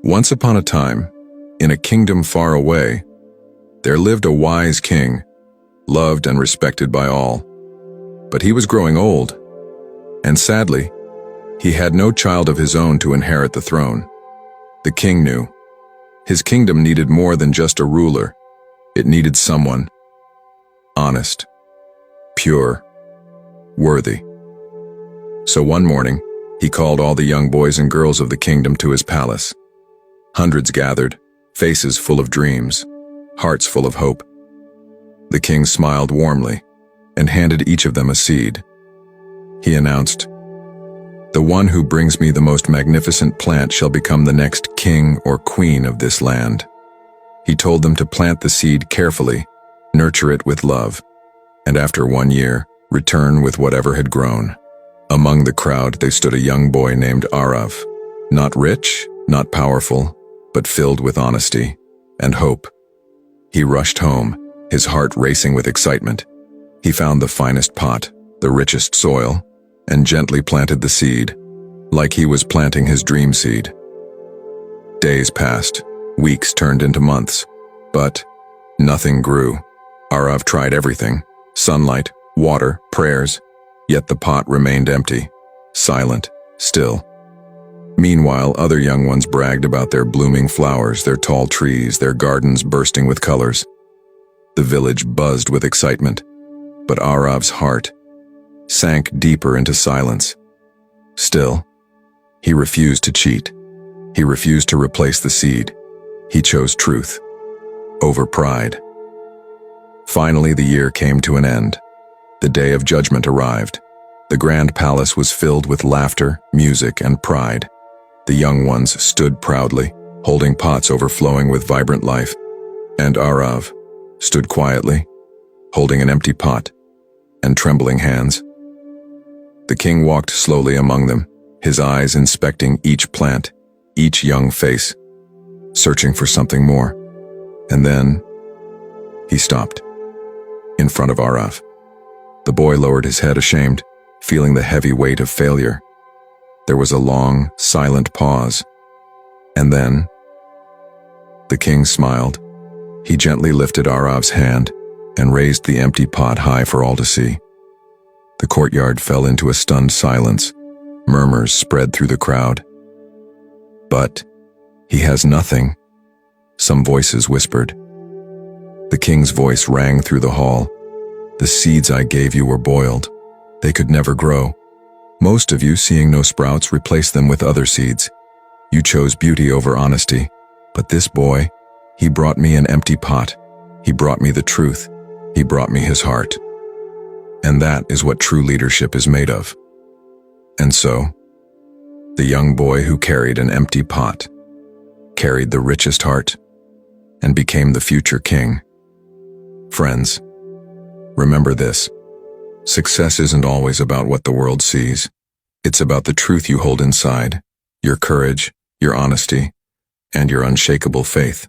Once upon a time, in a kingdom far away, there lived a wise king, loved and respected by all. But he was growing old, and sadly, he had no child of his own to inherit the throne. The king knew. His kingdom needed more than just a ruler. It needed someone honest, pure, worthy. So one morning, he called all the young boys and girls of the kingdom to his palace. Hundreds gathered, faces full of dreams, hearts full of hope. The king smiled warmly and handed each of them a seed. He announced, "The one who brings me the most magnificent plant shall become the next king or queen of this land." He told them to plant the seed carefully, nurture it with love, and after 1 year, return with whatever had grown. Among the crowd, there stood a young boy named Arav, not rich, not powerful, but filled with honesty and hope. He rushed home, his heart racing with excitement. He found the finest pot, the richest soil, and gently planted the seed, like he was planting his dream seed. Days passed, weeks turned into months, but nothing grew. Arav tried everything: sunlight, water, prayers, yet the pot remained empty, silent, still. Meanwhile, other young ones bragged about their blooming flowers, their tall trees, their gardens bursting with colors. The village buzzed with excitement, but Arav's heart sank deeper into silence. Still, he refused to cheat. He refused to replace the seed. He chose truth over pride. Finally, the year came to an end. The day of judgment arrived. The grand palace was filled with laughter, music, and pride. The young ones stood proudly, holding pots overflowing with vibrant life, and Arav stood quietly, holding an empty pot and trembling hands. The king walked slowly among them, his eyes inspecting each plant, each young face, searching for something more. And then he stopped in front of Arav. The boy lowered his head ashamed, feeling the heavy weight of failure. There was a long, silent pause, and then the king smiled. He gently lifted Arav's hand and raised the empty pot high for all to see. The courtyard fell into a stunned silence. Murmurs spread through the crowd. "But he has nothing," some voices whispered. The king's voice rang through the hall. "The seeds I gave you were boiled. They could never grow. Most of you, seeing no sprouts, replaced them with other seeds. You chose beauty over honesty. But this boy, he brought me an empty pot. He brought me the truth. He brought me his heart. And that is what true leadership is made of." And so, the young boy who carried an empty pot carried the richest heart and became the future king. Friends, remember this. Success isn't always about what the world sees. It's about the truth you hold inside, your courage, your honesty, and your unshakable faith.